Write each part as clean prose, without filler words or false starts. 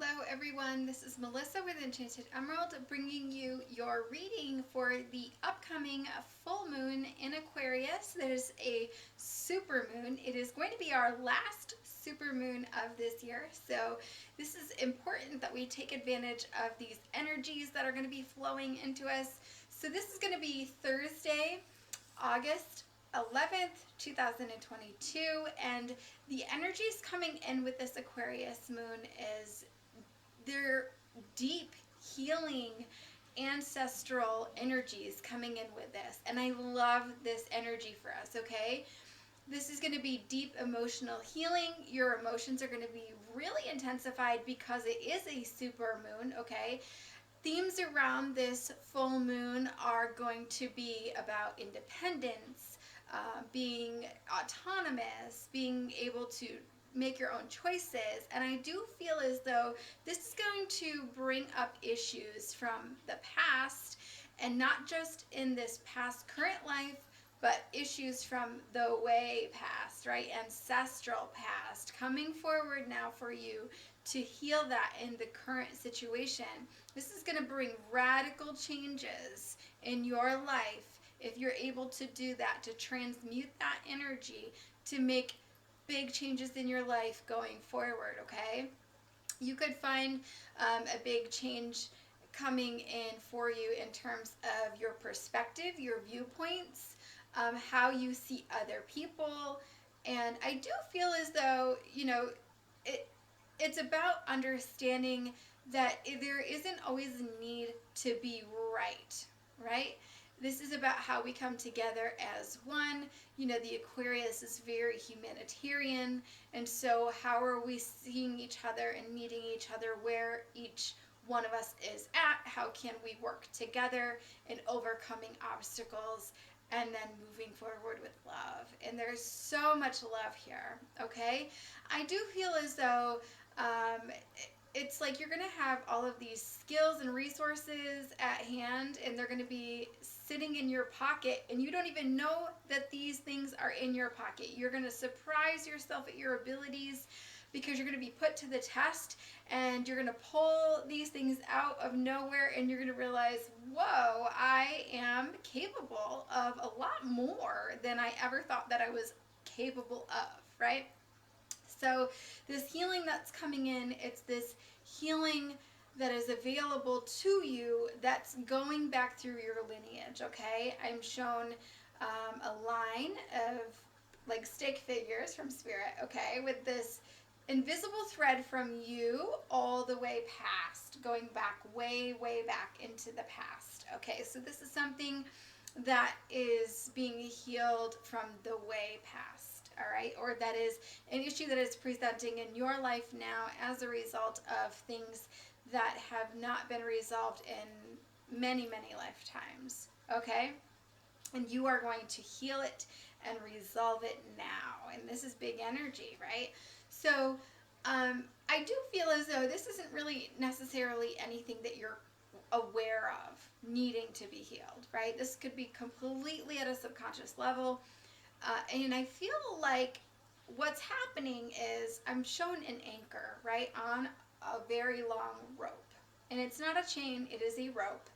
Hello everyone, this is Melissa with Enchanted Emerald bringing you your reading for the upcoming full moon in Aquarius. There's a super moon. It is going to be our last super moon of this year, so this is important that we take advantage of these energies that are going to be flowing into us. So this is going to be Thursday, August 11th, 2022, and the energies coming in with this Aquarius moon is they're deep healing ancestral energies coming in with this, and I love this energy for us. Okay, this is going to be deep emotional healing. Your emotions are going to be really intensified because it is a super moon. Okay, themes around this full moon are going to be about independence, being autonomous, being able to make your own choices. And I do feel as though this is going to bring up issues from the past, and not just in this past current life, but issues from the way past, right? Ancestral past, coming forward now for you to heal that in the current situation. This is going to bring radical changes in your life if you're able to do that, to transmute that energy, to make big changes in your life going forward. Okay, you could find a big change coming in for you in terms of your perspective, your viewpoints, how you see other people. And I do feel as though, it's about understanding that there isn't always a need to be right, right? This is about how we come together as one. The Aquarius is very humanitarian, and so how are we seeing each other and meeting each other where each one of us is at? How can we work together in overcoming obstacles and then moving forward with love? And there's so much love here, okay? I do feel as though it's like you're going to have all of these skills and resources at hand, and they're going to be sitting in your pocket, and you don't even know that these things are in your pocket. You're going to surprise yourself at your abilities because you're going to be put to the test, and you're going to pull these things out of nowhere, and you're going to realize, whoa, I am capable of a lot more than I ever thought that I was capable of, right? So this healing that's coming in, it's this healing that is available to you that's going back through your lineage. Okay, I'm shown a line of like stick figures from spirit, okay, with this invisible thread from you all the way past, going back way back into the past. Okay, so this is something that is being healed from the way past, all right? Or that is an issue that is presenting in your life now as a result of things that have not been resolved in many lifetimes, okay? And you are going to heal it and resolve it now. And this is big energy, right? So I do feel as though this isn't really necessarily anything that you're aware of needing to be healed, right? This could be completely at a subconscious level. And I feel like what's happening is I'm shown an anchor, right, on a very long rope. And it's not a chain, it is a rope.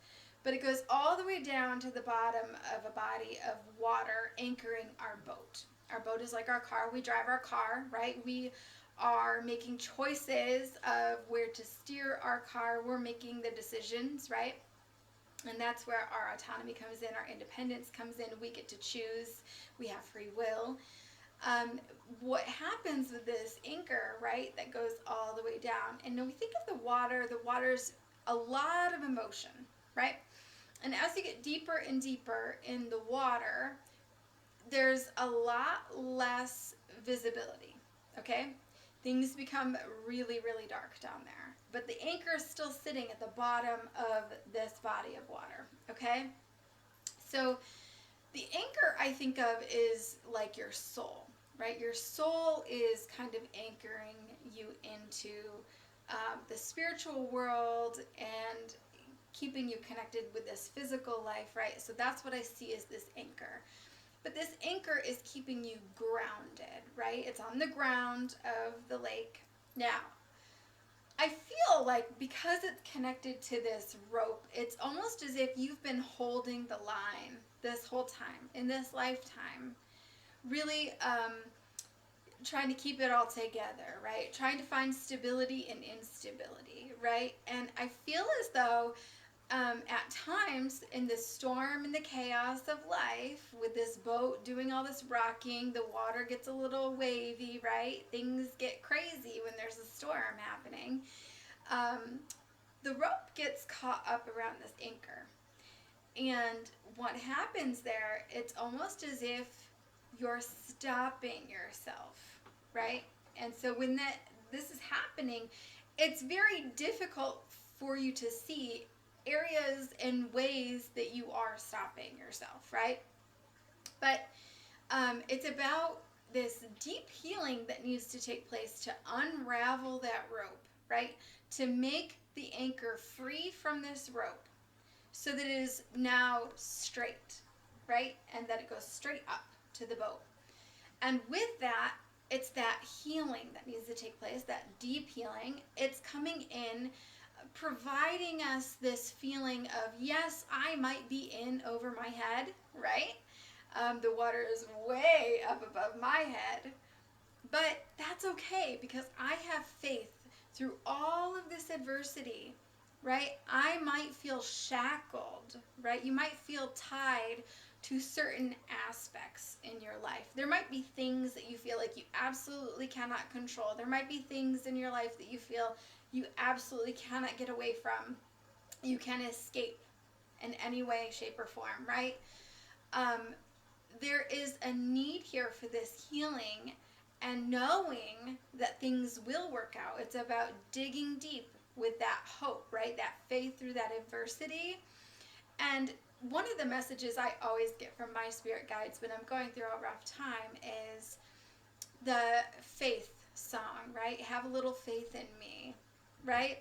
But it goes all the way down to the bottom of a body of water anchoring our boat. Our boat is like our car. We drive our car, right? We are making choices of where to steer our car. We're making the decisions, right? And that's where our autonomy comes in, our independence comes in. We get to choose. We have free will. What happens with this anchor, right, that goes all the way down, and when we think of the water's a lot of emotion, right? And as you get deeper and deeper in the water, there's a lot less visibility, okay? Things become really dark down there. But the anchor is still sitting at the bottom of this body of water, okay? So the anchor I think of is like your soul, right? Your soul is kind of anchoring you into the spiritual world and keeping you connected with this physical life, right? So that's what I see as this anchor. But this anchor is keeping you grounded, right? It's on the ground of the lake. Now, I feel like because it's connected to this rope, it's almost as if you've been holding the line this whole time, in this lifetime, really trying to keep it all together, right? Trying to find stability in instability, right? And I feel as though at times in the storm and the chaos of life, with this boat doing all this rocking, the water gets a little wavy, right? Things get crazy when there's a storm happening. Um, the rope gets caught up around this anchor. And what happens there, it's almost as if you're stopping yourself, right? And so when this is happening, it's very difficult for you to see areas and ways that you are stopping yourself, right? But it's about this deep healing that needs to take place to unravel that rope, right? To make the anchor free from this rope so that it is now straight, right? And that it goes straight up to the boat. And with that, it's that healing that needs to take place, that deep healing. It's coming in, providing us this feeling of, yes, I might be in over my head, right? The water is way up above my head. But that's okay because I have faith through all of this adversity, right? I might feel shackled, right? You might feel tied to certain aspects in your life. There might be things that you feel like you absolutely cannot control. There might be things in your life that you feel you absolutely cannot get away from. You can escape in any way, shape, or form, right? There is a need here for this healing and knowing that things will work out. It's about digging deep with that hope, right? That faith through that adversity. And one of the messages I always get from my spirit guides when I'm going through a rough time is the faith song, right? Have a little faith in me, right?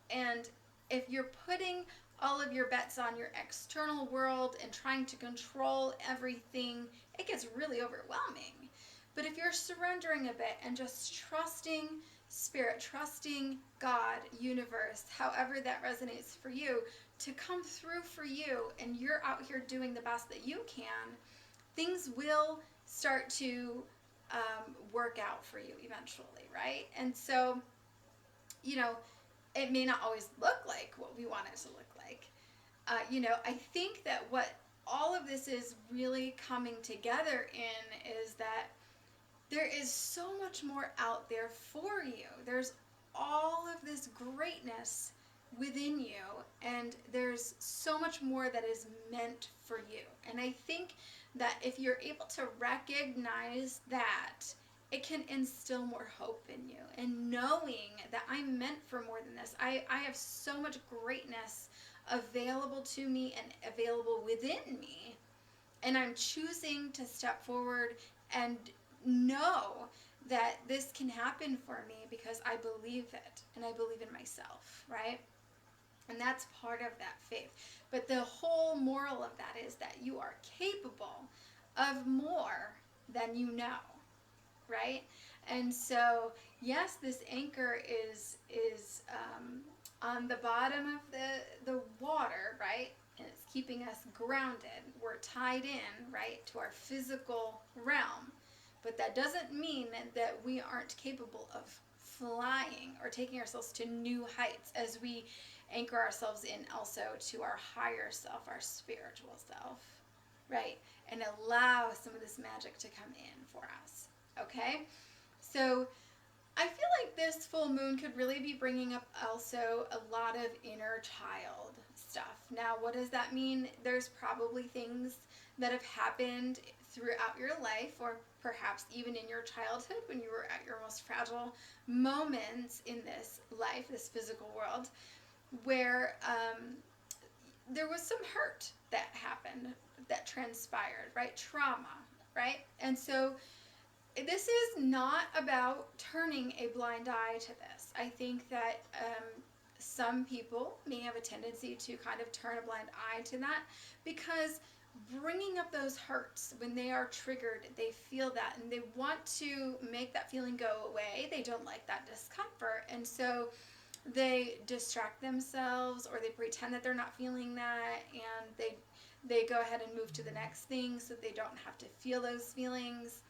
And if you're putting all of your bets on your external world and trying to control everything, it gets really overwhelming. But if you're surrendering a bit and just trusting spirit, trusting God, universe, however that resonates for you, to come through for you, and you're out here doing the best that you can, things will start to work out for you eventually, right? And so, it may not always look like what we want it to look like. I think that what all of this is really coming together in is that there is so much more out there for you. There's all of this greatness within you, and there's so much more that is meant for you. And I think that if you're able to recognize that, it can instill more hope in you, and knowing that I'm meant for more than this. I have so much greatness available to me and available within me, and I'm choosing to step forward and know that this can happen for me because I believe it and I believe in myself, right? And that's part of that faith. But the whole moral of that is that you are capable of more than you know, right? And so, yes, this anchor is on the bottom of the water, right? And it's keeping us grounded. We're tied in, right, to our physical realm. But that doesn't mean that we aren't capable of flying or taking ourselves to new heights as we anchor ourselves in also to our higher self, our spiritual self, right? And allow some of this magic to come in for us, okay? So I feel like this full moon could really be bringing up also a lot of inner child stuff. Now, what does that mean? There's probably things that have happened throughout your life, or perhaps even in your childhood when you were at your most fragile moments in this life, this physical world, where there was some hurt that happened, that transpired, right? Trauma, right? And so this is not about turning a blind eye to this. I think that some people may have a tendency to kind of turn a blind eye to that because bringing up those hurts when they are triggered, they feel that and they want to make that feeling go away. They don't like that discomfort. And so they distract themselves, or they pretend that they're not feeling that, and they go ahead and move to the next thing so they don't have to feel those feelings.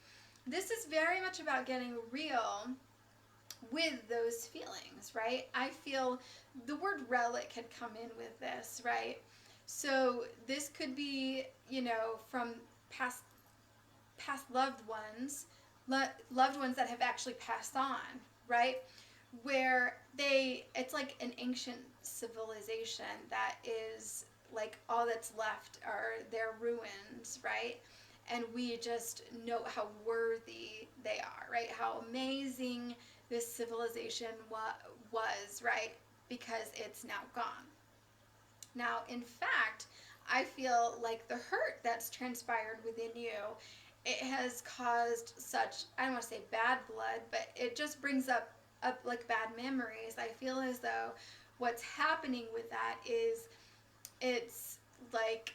This is very much about getting real with those feelings, right? I feel the word relic had come in with this, right? So this could be, from past loved ones, loved ones that have actually passed on, right? Where it's like an ancient civilization that is like all that's left are their ruins, right? And we just note how worthy they are, right? How amazing this civilization was, right? Because it's now gone. Now, in fact, I feel like the hurt that's transpired within you, it has caused such, I don't want to say bad blood, but it just brings up like bad memories. I feel as though what's happening with that is it's like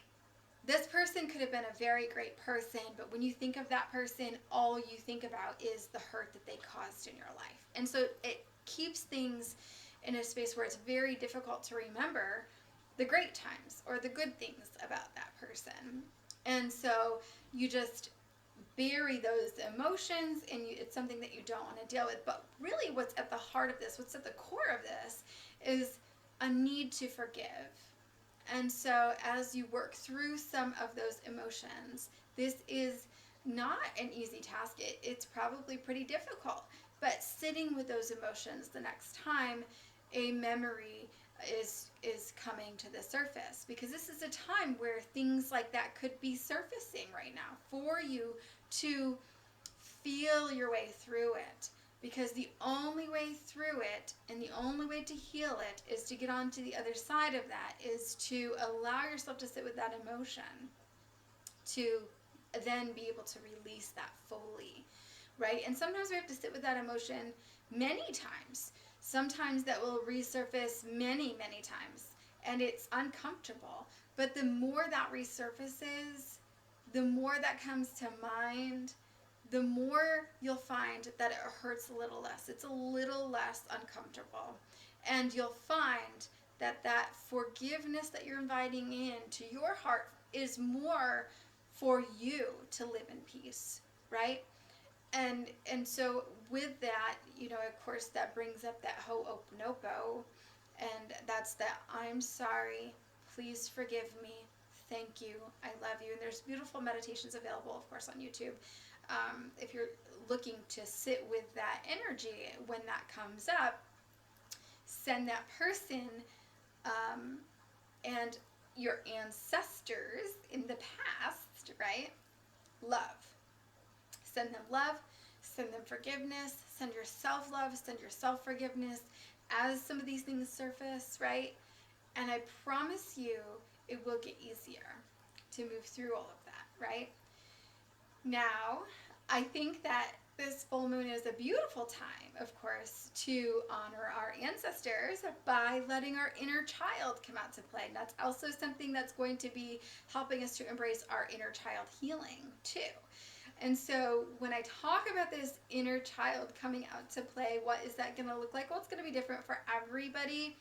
this person could have been a very great person, but when you think of that person, all you think about is the hurt that they caused in your life. And so it keeps things in a space where it's very difficult to remember the great times or the good things about that person. And so you just bury those emotions, and it's something that you don't want to deal with. But really what's at the heart of this, what's at the core of this, is a need to forgive. And so as you work through some of those emotions, this is not an easy task. It's probably pretty difficult. But sitting with those emotions the next time a memory is coming to the surface, because this is a time where things like that could be surfacing right now for you to feel your way through it. Because the only way through it and the only way to heal it is to get onto the other side of that, is to allow yourself to sit with that emotion, to then be able to release that fully, right? And sometimes we have to sit with that emotion many times. Sometimes that will resurface many, many times, and it's uncomfortable. But the more that resurfaces, the more that comes to mind, the more you'll find that it hurts a little less. It's a little less uncomfortable. And you'll find that that forgiveness that you're inviting into your heart is more for you to live in peace, right? And so with that, of course, that brings up that ho'oponopo, and that's that I'm sorry, please forgive me, thank you, I love you. And there's beautiful meditations available, of course, on YouTube. If you're looking to sit with that energy when that comes up, send that person and your ancestors in the past, right? Love. Send them love, send them forgiveness, send yourself love, send yourself forgiveness as some of these things surface, right? And I promise you it will get easier to move through all of that, right? Now, I think that this full moon is a beautiful time, of course, to honor our ancestors by letting our inner child come out to play. And that's also something that's going to be helping us to embrace our inner child healing, too. And so when I talk about this inner child coming out to play, what is that going to look like? Well, it's going to be different for everybody.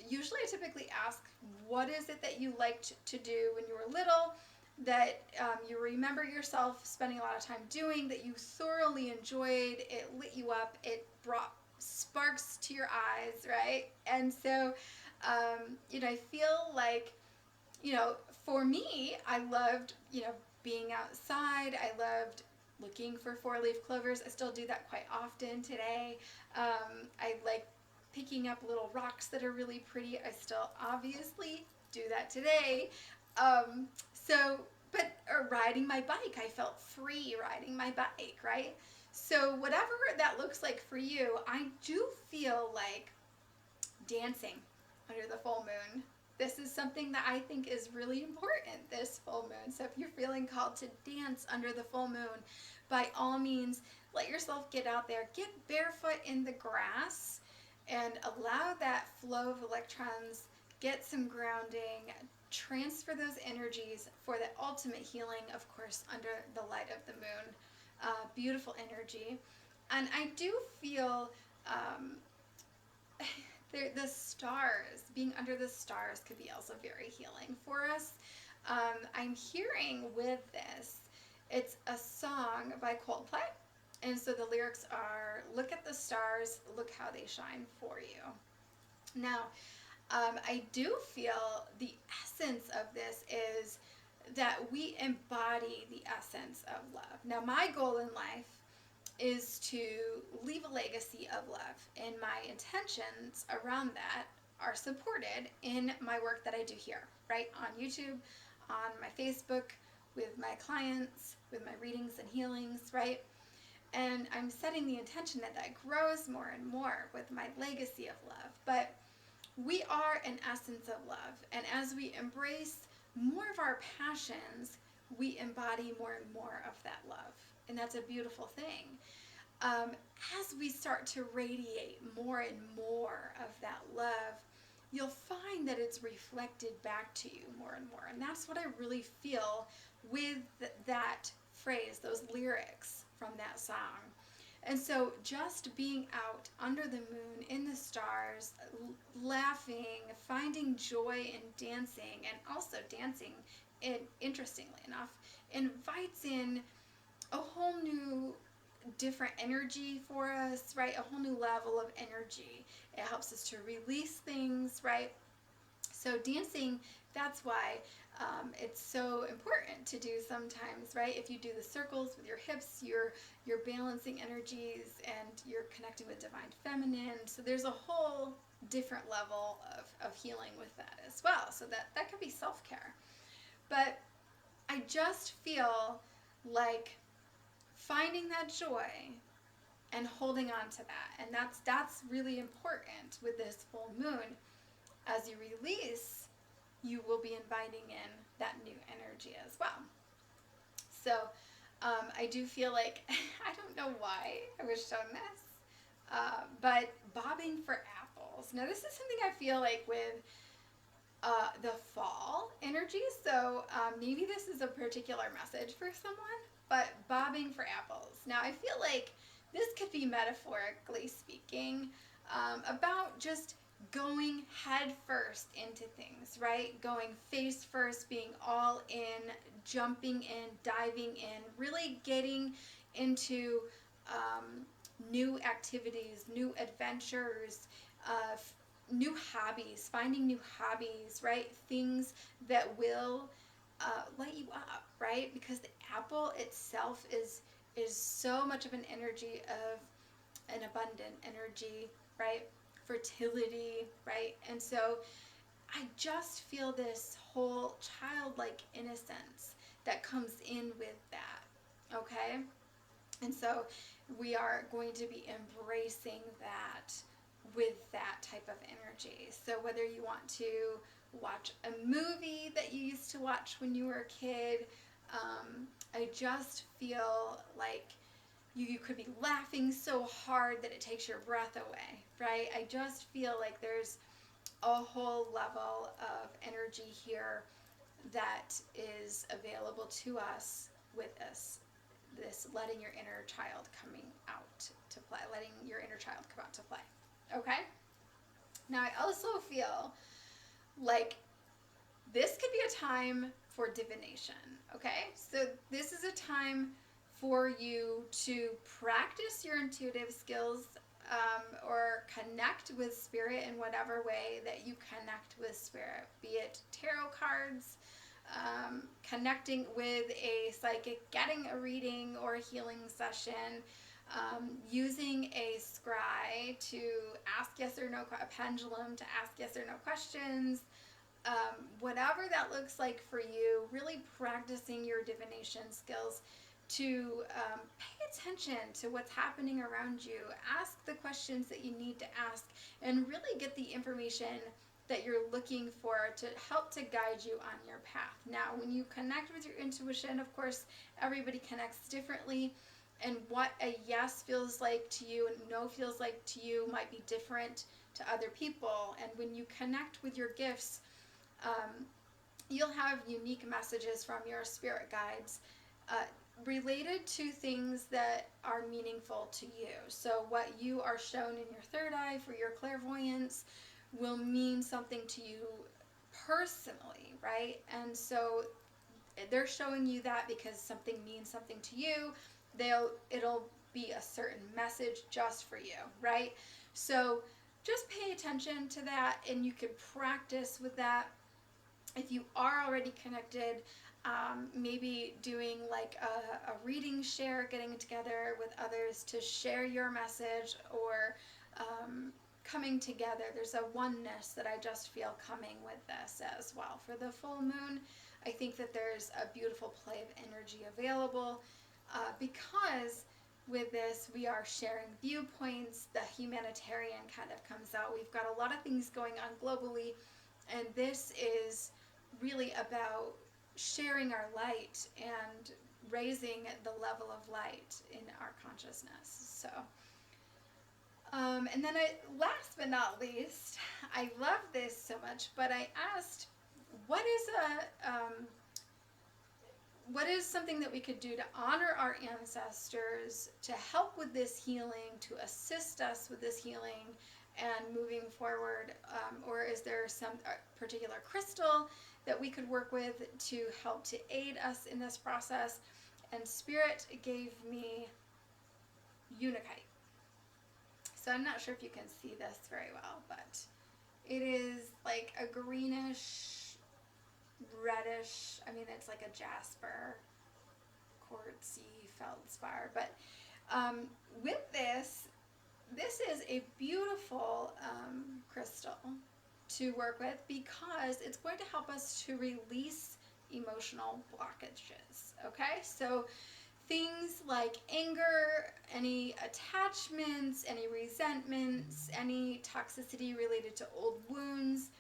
Usually I typically ask, what is it that you liked to do when you were little, that you remember yourself spending a lot of time doing, that you thoroughly enjoyed, it lit you up, it brought sparks to your eyes, right? And so, I feel like, for me, I loved, being outside. I loved looking for four-leaf clovers. I still do that quite often today. I like picking up little rocks that are really pretty. I still obviously do that today. Or riding my bike. I felt free riding my bike, right? So whatever that looks like for you, I do feel like dancing under the full moon. This is something that I think is really important this full moon. So if you're feeling called to dance under the full moon, by all means, let yourself get out there, get barefoot in the grass, and allow that flow of electrons, get some grounding, transfer those energies for the ultimate healing, of course, under the light of the moon. Beautiful energy. And I do feel the stars, being under the stars could be also very healing for us. I'm hearing with this, it's a song by Coldplay. And so the lyrics are, look at the stars, look how they shine for you. Now, I do feel the essence of this is that we embody the essence of love. Now, my goal in life is to leave a legacy of love, and my intentions around that are supported in my work that I do here, right? On YouTube, on my Facebook, with my clients, with my readings and healings, right? And I'm setting the intention that that grows more and more with my legacy of love. But we are an essence of love, and as we embrace more of our passions, we embody more and more of that love, and that's a beautiful thing. As we start to radiate more and more of that love, you'll find that it's reflected back to you more and more, and that's what I really feel with that phrase, those lyrics from that song. And so just being out under the moon, in the stars, laughing, finding joy in dancing, and also dancing, interestingly enough, invites in a whole new different energy for us, right? A whole new level of energy. It helps us to release things, right? So dancing, that's why it's so important to do sometimes, right? If you do the circles with your hips, you're balancing energies and you're connecting with divine feminine. So there's a whole different level of healing with that as well. So that could be self-care. But I just feel like finding that joy and holding on to that. And that's really important with this full moon. As you release, you will be inviting in that new energy as well. So I do feel like, I don't know why I was shown this, but bobbing for apples. Now this is something I feel like with the fall energy, so maybe this is a particular message for someone, but bobbing for apples. Now I feel like this could be metaphorically speaking about just going head first into things, right? Going face first, being all in, jumping in, diving in, really getting into new activities, new adventures, new hobbies, finding new hobbies, right? Things that will light you up, right? Because the apple itself is so much of an energy of an abundant energy, right? Fertility, right? And so I just feel this whole childlike innocence that comes in with that, okay? And so we are going to be embracing that with that type of energy. So whether you want to watch a movie that you used to watch when you were a kid, I just feel like you could be laughing so hard that it takes your breath away, right? I just feel like there's a whole level of energy here that is available to us with this letting your inner child coming out to play, letting your inner child come out to play, okay? Now I also feel like this could be a time for divination, okay? So this is a time for you to practice your intuitive skills or connect with spirit in whatever way that you connect with spirit, be it tarot cards, connecting with a psychic, getting a reading or a healing session, using a scry to ask yes or no, a pendulum to ask yes or no questions, whatever that looks like for you, really practicing your divination skills to pay attention to what's happening around you, ask the questions that you need to ask, and really get the information that you're looking for to help to guide you on your path. Now, when you connect with your intuition, of course, everybody connects differently, and what a yes feels like to you and no feels like to you might be different to other people. And when you connect with your gifts, you'll have unique messages from your spirit guides related to things that are meaningful to you. So what you are shown in your third eye for your clairvoyance will mean something to you personally, right? And so they're showing you that because something means something to you. It'll be a certain message just for you, right? So just pay attention to that, and you can practice with that. If you are already connected, maybe doing like a reading share, getting together with others to share your message, or coming together. There's a oneness that I just feel coming with this as well. For the full moon, I think that there's a beautiful play of energy available, because with this we are sharing viewpoints. The humanitarian kind of comes out. We've got a lot of things going on globally, and this is really about sharing our light and raising the level of light in our consciousness. So and then last but not least, I love this so much, but I asked, what is something that we could do to honor our ancestors, to help with this healing, to assist us with this healing and moving forward? Or is there some particular crystal that we could work with to help to aid us in this process? And Spirit gave me Unakite. So I'm not sure if you can see this very well, but it is like a greenish, reddish, I mean, it's like a jasper, quartzy feldspar. But with this is a beautiful crystal to work with, because it's going to help us to release emotional blockages. Okay, so things like anger, any attachments, any resentments, any toxicity related to old wounds.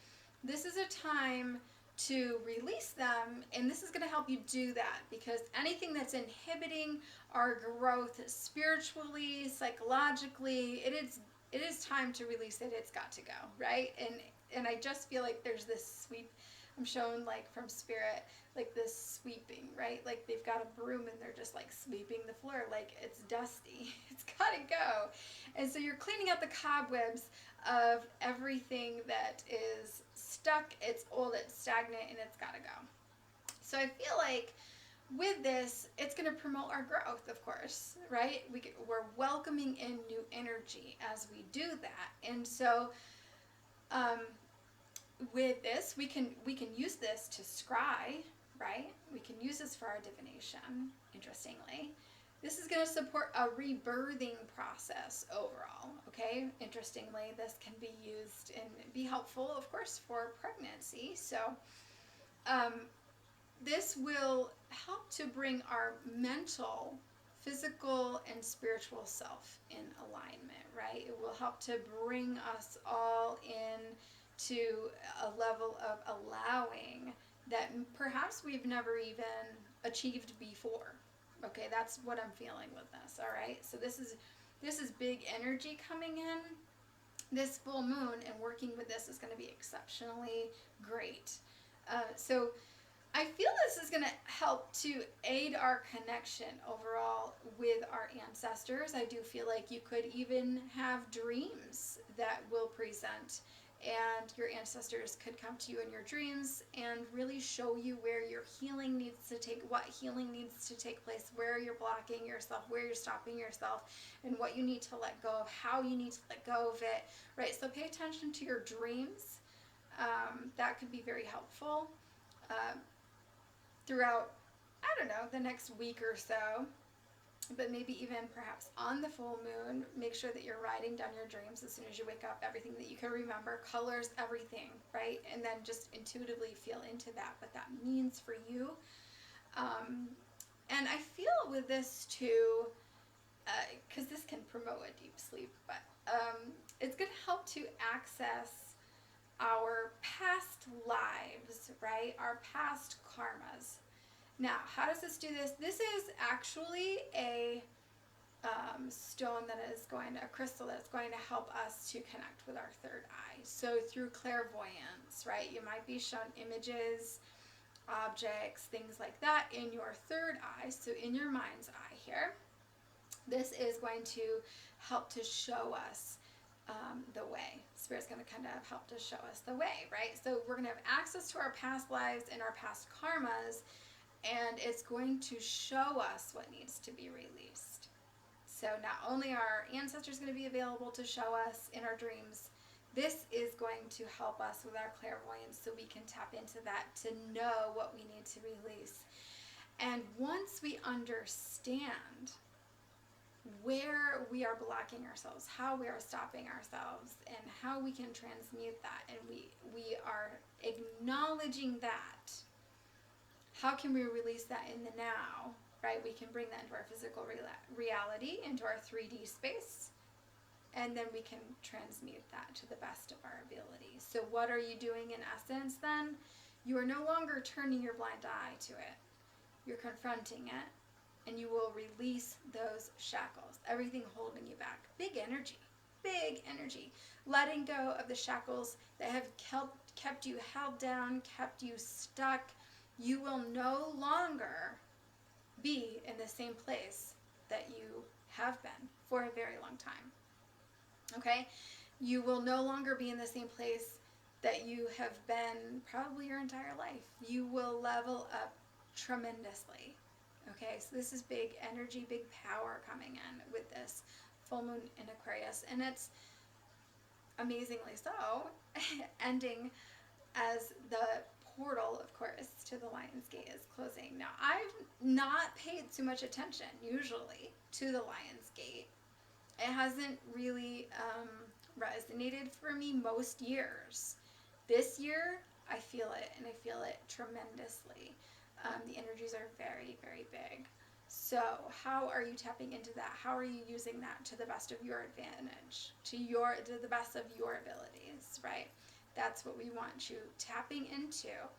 This is a time to release them, and this is going to help you do that, because anything that's inhibiting our growth spiritually, psychologically, it is time to release it. It's got to go, right? And I just feel like there's this sweep. I'm shown like from Spirit, like this sweeping, right? Like they've got a broom and they're just like sweeping the floor, like it's dusty. It's gotta go. And so you're cleaning out the cobwebs of everything that is stuck, it's old, it's stagnant, and it's gotta go. So I feel like with this, it's going to promote our growth, of course, right? We're welcoming in new energy as we do that. And so with this, we can use this to scry, right? We can use this for our divination, interestingly. This is going to support a rebirthing process overall, okay? Interestingly, this can be used and be helpful, of course, for pregnancy. So this will help to bring our mental, physical, and spiritual self in alignment, right? It will help to bring us all in to a level of allowing that perhaps we've never even achieved before. Okay, that's what I'm feeling with this, all right? So this is big energy coming in. This full moon, and working with this is going to be exceptionally great. So I feel this is going to help to aid our connection overall with our ancestors. I do feel like you could even have dreams that will present, and your ancestors could come to you in your dreams and really show you where your healing needs to take, what healing needs to take place, where you're blocking yourself, where you're stopping yourself, and what you need to let go of, how you need to let go of it, right? So pay attention to your dreams. That could be very helpful throughout, I don't know, the next week or so. But maybe even perhaps on the full moon, make sure that you're writing down your dreams as soon as you wake up, everything that you can remember, colors, everything, right? And then just intuitively feel into that, what that means for you. And I feel with this too, because this can promote a deep sleep, but it's going to help to access our past lives, right? Our past karmas. Now, how does this do this? This is actually a stone that is a crystal that's going to help us to connect with our third eye. So through clairvoyance, right? You might be shown images objects, things like that in your third eye, so in your mind's eye here. This is going to help to show us the way. Spirit's going to kind of help to show us the way, right? So we're going to have access to our past lives and our past karmas, and it's going to show us what needs to be released. So not only are our ancestors going to be available to show us in our dreams, this is going to help us with our clairvoyance so we can tap into that to know what we need to release. And once we understand where we are blocking ourselves, how we are stopping ourselves, and how we can transmute that, and we are acknowledging that, how can we release that in the now, right? We can bring that into our physical reality, into our 3D space, and then we can transmute that to the best of our ability. So what are you doing in essence then? You are no longer turning your blind eye to it. You're confronting it, and you will release those shackles, everything holding you back. Big energy. Letting go of the shackles that have kept you held down, kept you stuck. You will no longer be in the same place that you have been for a very long time. Okay? You will no longer be in the same place that you have been probably your entire life. You will level up tremendously. Okay, so this is big energy, big power coming in with this full moon in Aquarius, and it's amazingly so ending as the portal, of course, to the Lion's Gate is closing. Now, I've not paid too much attention usually to the Lion's Gate. It hasn't really resonated for me most years. This year, I feel it, and I feel it tremendously. The energies are very, very big. So how are you tapping into that? How are you using that to the best of your advantage, to the best of your abilities, right? That's what we want you tapping into,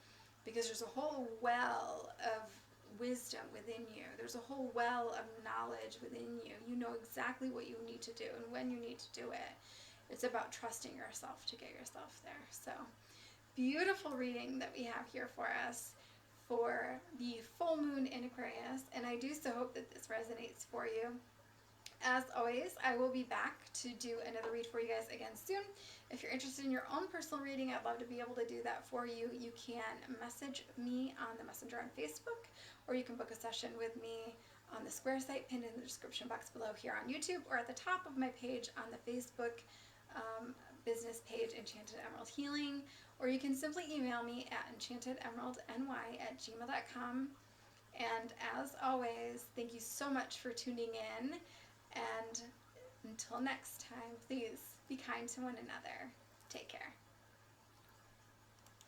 because there's a whole well of wisdom within you. There's a whole well of knowledge within you. You know exactly what you need to do and when you need to do it. It's about trusting yourself to get yourself there. So beautiful reading that we have here for us for the full moon in Aquarius, and I do so hope that this resonates for you. As always, I will be back to do another read for you guys again soon. If you're interested in your own personal reading, I'd love to be able to do that for you. You can message me on the Messenger on Facebook, or you can book a session with me on the square site pinned in the description box below here on YouTube, or at the top of my page on the Facebook business page, Enchanted Emerald Healing, or you can simply email me at enchantedemeraldny@gmail.com. And as always, thank you so much for tuning in, and until next time, please be kind to one another. Take care.